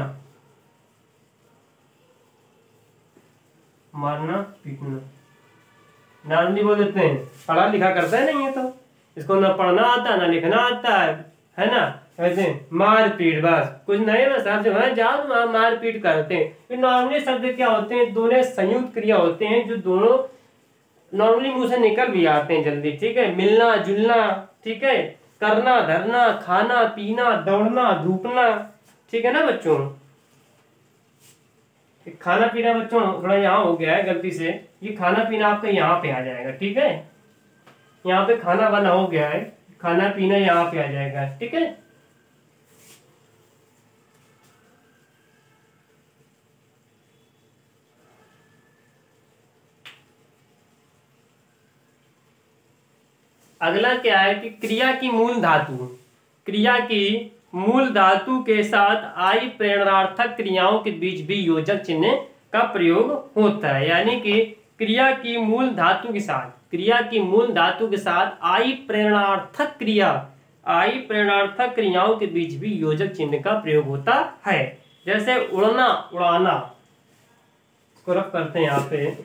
A: मारना पीटना। नॉर्मली बोल देते हैं, पढ़ा लिखा करता है नहीं है तो इसको ना पढ़ना आता ना लिखना आता है ना। कहते हैं मार पीट, बस कुछ नहीं, बस आप जो है जाओ मार पीट करते हैं। फिर नॉर्मली शब्द क्या होते हैं, दोनों संयुक्त क्रिया होते हैं जो दोनों नॉर्मली मुंह से निकल भी आते हैं जल्दी। ठीक है, मिलना जुलना, ठीक है, करना धरना, खाना पीना, दौड़ना धूपना। ठीक है ना बच्चों, खाना पीना बच्चों थोड़ा यहाँ हो गया है गलती से, ये खाना पीना आपका यहाँ पे आ जाएगा। ठीक है, यहाँ पे खाना वाना हो गया है, खाना पीना यहाँ पे आ जाएगा। ठीक है, अगला क्या है कि क्रिया की मूल धातु, क्रिया की मूल धातु के साथ आई प्रेरणार्थक क्रियाओं के बीच भी योजक चिन्ह का प्रयोग होता है। यानी कि क्रिया की मूल धातु के साथ, क्रिया की मूल धातु के साथ आई प्रेरणार्थक क्रिया, आई प्रेरणार्थक क्रियाओं के बीच भी योजक चिन्ह का प्रयोग होता है। जैसे उड़ना उड़ाना, इसको रफ करते हैं यहाँ पे।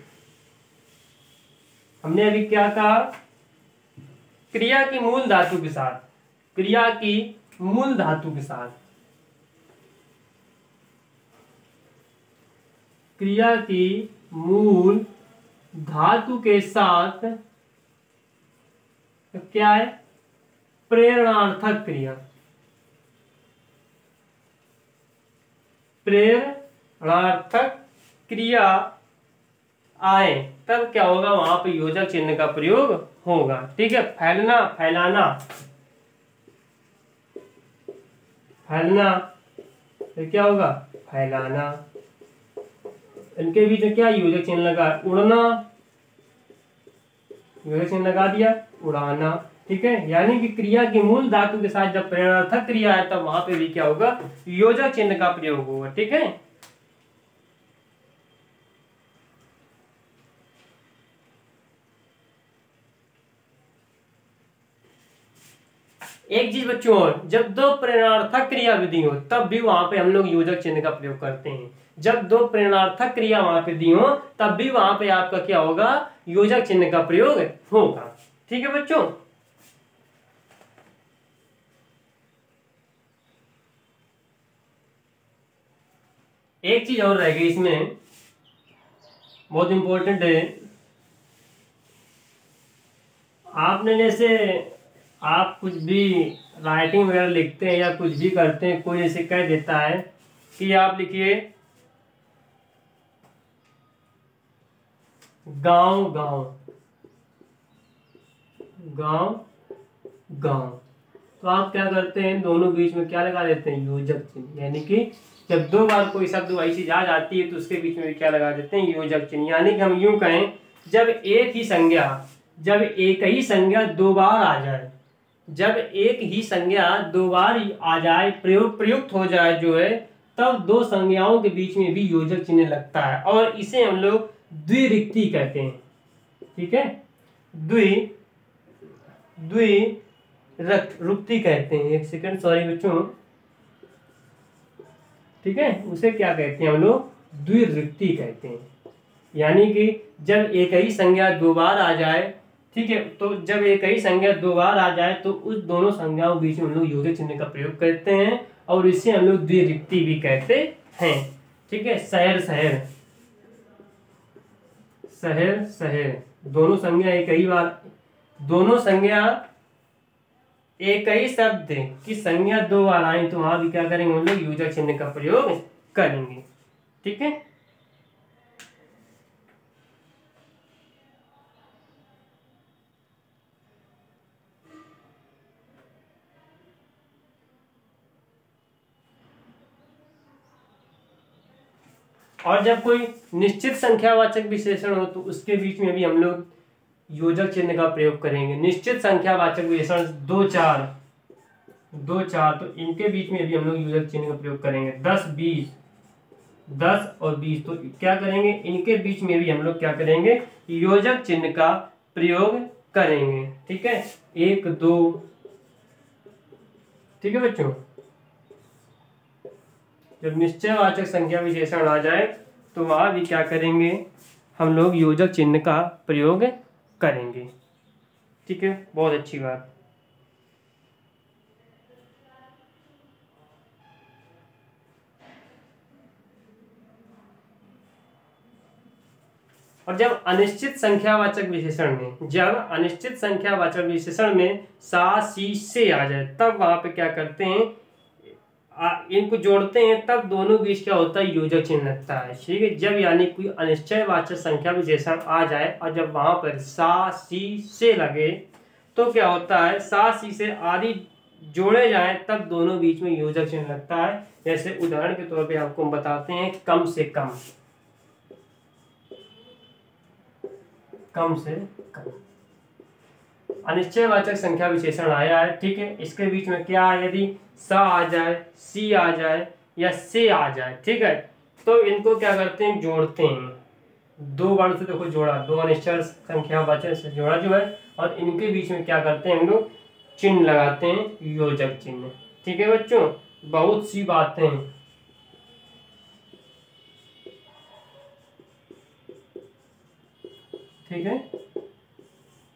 A: हमने अभी क्या कहा, क्रिया की मूल धातु के साथ, क्रिया की मूल धातु के साथ, क्रिया की मूल धातु के साथ तो क्या है, प्रेरणार्थक क्रिया, प्रेरणार्थक क्रिया आए तब क्या होगा, वहां पर योजक चिन्ह का प्रयोग होगा। ठीक है, फैलना फैलाना, फैलना तो क्या होगा, फैलाना। इनके बीच में क्या योजक चिन्ह लगा, उड़ना, योजक चिन्ह लगा दिया, उड़ाना। ठीक है, यानी कि क्रिया की मूल धातु के साथ जब प्रेरणार्थक क्रिया है तब वहां पे भी क्या होगा, योजक चिन्ह का प्रयोग होगा। ठीक है, एक चीज बच्चों और, जब दो प्रेरणार्थक क्रिया विधि हो तब भी वहां पे हम लोग योजक चिन्ह का प्रयोग करते हैं। जब दो प्रेरणार्थक क्रिया वहां पे दी हो तब भी वहां पे आपका क्या होगा, योजक चिन्ह का प्रयोग होगा। ठीक है बच्चों, एक चीज और रह गई इसमें, बहुत इंपॉर्टेंट है। आपने जैसे आप कुछ भी राइटिंग वगैरह लिखते हैं या कुछ भी करते हैं, कोई ऐसे कह देता है कि आप लिखिए गांव गांव गांव गांव, तो आप क्या करते हैं, दोनों बीच में क्या लगा देते हैं, योजक चिन्ह। यानी कि जब दो बार कोई शब्द वही चीज आ जाती है तो उसके बीच में भी क्या लगा देते हैं, योजक चिन्ह। यानी कि हम यूं कहें, जब एक ही संज्ञा, जब एक ही संज्ञा दो बार आ जाए, जब एक ही संज्ञा दो बार आ जाए, प्रयुक्त हो जाए जो है, तब दो संज्ञाओं के बीच में भी योजक चिन्ह लगता है और इसे हम लोग द्विरिक्ति कहते हैं। ठीक है, द्विरुक्ति कहते हैं। एक सेकंड, सॉरी बच्चों। ठीक है, उसे क्या कहते हैं हम लोग, द्विरुक्ति कहते हैं। यानी कि जब एक ही संज्ञा दो बार आ जाए, ठीक है, तो जब एक ही संज्ञा दो बार आ जाए तो उस दोनों संज्ञाओं बीच में हम लोग योजक चिन्ह का प्रयोग करते हैं और इसे हम लोग द्विरिक्ति भी कहते हैं। ठीक है, शहर शहर, शहर शहर, दोनों संज्ञा एक ही बार, दोनों संज्ञा एक ही शब्द की संज्ञा दो बार आई तो वहां भी क्या करेंगे हम लोग, योजक चिन्ह का प्रयोग करेंगे। ठीक है, और जब कोई निश्चित संख्यावाचक विशेषण हो तो उसके बीच में भी हम लोग योजक चिन्ह का प्रयोग करेंगे। निश्चित संख्यावाचक विशेषण दो चार, तो इनके बीच में भी हम लोग योजक चिन्ह का प्रयोग करेंगे। 10 20, 10 और 20, तो क्या करेंगे, इनके बीच में भी हम लोग क्या करेंगे, योजक चिन्ह का प्रयोग करेंगे। ठीक है, 1 2, ठीक है बच्चों। जब निश्चयवाचक संख्या विशेषण आ जाए तो वहां भी क्या करेंगे, हम लोग योजक चिन्ह का प्रयोग करेंगे। ठीक है, बहुत अच्छी बात। और जब अनिश्चित संख्यावाचक विशेषण में सा सी से आ जाए तब वहां पे क्या करते हैं, इनको जोड़ते हैं, तब दोनों बीच क्या होता है, योजक चिन्ह लगता है। ठीक है, जब यानी कोई अनिश्चयवाचक संख्या विशेषण आ जाए और जब वहां पर सा सी से लगे तो क्या होता है, सा सी से आदि जोड़े जाएं तब दोनों बीच में योजक चिन्ह लगता है। जैसे उदाहरण के तौर पे आपको हम बताते हैं, कम से कम, कम से कम अनिश्चयवाचक संख्या विशेषण आया है। ठीक है, इसके बीच में क्या है, यदि सा आ जाए, सी आ जाए या से आ जाए, ठीक है, तो इनको क्या करते हैं, जोड़ते हैं। दो वर्ण से देखो जोड़ा, दो अनिश्चय संख्यावाचक से जोड़ा जो है, और इनके बीच में क्या करते हैं हम लोग, चिन्ह लगाते हैं, योजक चिन्ह। ठीक है बच्चों, बहुत सी बातें। ठीक है,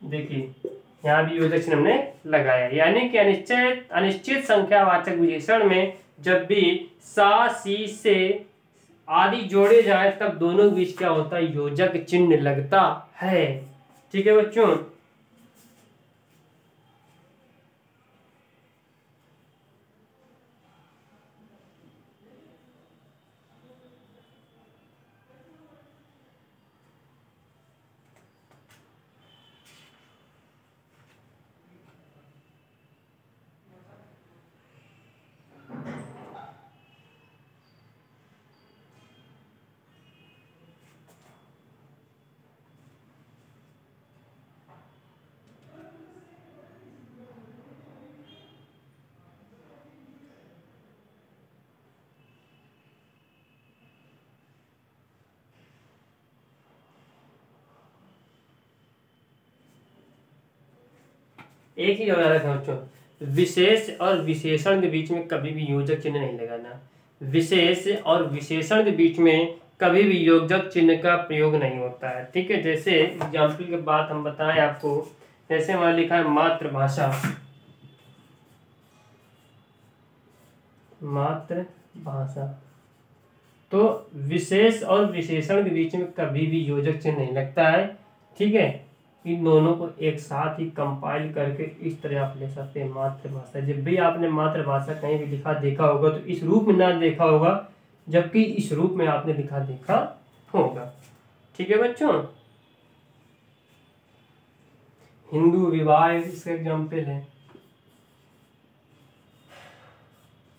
A: देखिए यहाँ भी योजक चिन्ह हमने लगाया, यानी कि अनिश्चित संख्यावाचक विशेषण में जब भी सा सी से आदि जोड़े जाए तब दोनों बीच क्या होता है, योजक चिन्ह लगता है। ठीक है बच्चों, एक ही याद रखना बच्चों, विशेष और विशेषण के बीच में कभी भी योजक चिन्ह नहीं लगाना। विशेष और विशेषण के बीच में कभी भी योजक चिन्ह का प्रयोग नहीं होता है। ठीक है, जैसे एग्जाम्पल के बात हम बताएं आपको, जैसे हमारा लिखा है मातृभाषा, मातृभाषा, तो विशेष और विशेषण के बीच में कभी भी योजक चिन्ह नहीं लगता है। ठीक है, इन दोनों को एक साथ ही कंपाइल करके इस तरह आप ले सकते हैं, मातृभाषा। जब भी आपने मातृभाषा कहीं भी लिखा देखा होगा तो इस रूप में ना देखा होगा, जबकि इस रूप में आपने लिखा देखा होगा। ठीक है बच्चों, हिंदू विवाह इसका एग्जाम्पल है,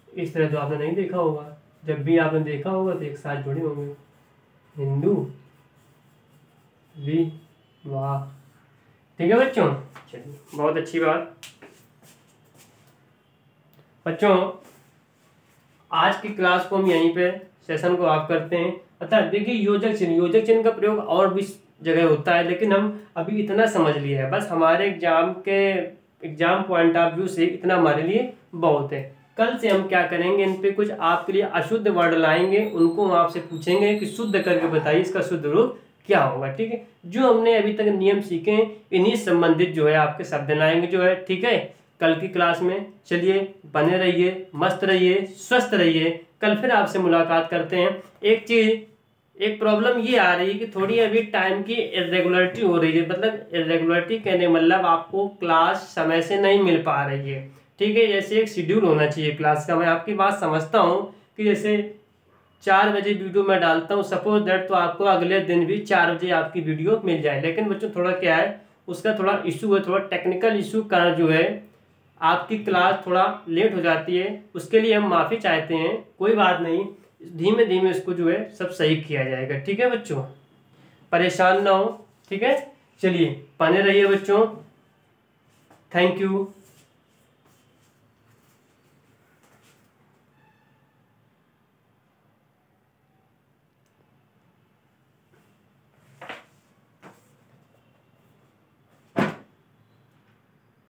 A: इस तरह तो आपने नहीं देखा होगा, जब भी आपने देखा होगा तो एक साथ जुड़े होंगे, हिंदू विवाह। ठीक है बच्चों, चलिए बहुत अच्छी बात। बच्चों आज की क्लास को हम यहीं पे सेशन को ऑफ करते हैं। अतः देखिए योजक चिन्ह का प्रयोग और भी जगह होता है, लेकिन हम अभी इतना समझ लिए है, बस हमारे एग्जाम पॉइंट ऑफ व्यू से इतना हमारे लिए बहुत है। कल से हम क्या करेंगे, इन पे कुछ आपके लिए अशुद्ध वर्ड लाएंगे, उनको हम आपसे पूछेंगे कि शुद्ध करके बताइए इसका शुद्ध रूप क्या होगा। ठीक है, जो हमने अभी तक नियम सीखे हैं इन्हीं संबंधित जो है आपके शब्द लाएंगे जो है। ठीक है, कल की क्लास में चलिए बने रहिए, मस्त रहिए, स्वस्थ रहिए। कल फिर आपसे मुलाकात करते हैं। एक प्रॉब्लम ये आ रही है कि थोड़ी अभी टाइम की इरेगुलरिटी हो रही है, मतलब इरेगुलरिटी कहने मतलब आपको क्लास समय से नहीं मिल पा रही है। ठीक है, जैसे एक शेड्यूल होना चाहिए क्लास का। मैं आपकी बात समझता हूँ कि जैसे 4 बजे वीडियो मैं डालता हूँ सपोज दैट, तो आपको अगले दिन भी 4 बजे आपकी वीडियो मिल जाए, लेकिन बच्चों थोड़ा क्या है, उसका थोड़ा इशू है, थोड़ा टेक्निकल इशू कारण जो है आपकी क्लास थोड़ा लेट हो जाती है। उसके लिए हम माफ़ी चाहते हैं, कोई बात नहीं, धीमे धीमे इसको जो है सब सही किया जाएगा। ठीक है बच्चों, परेशान ना हो। ठीक है, चलिए बने रहिए बच्चों, थैंक यू।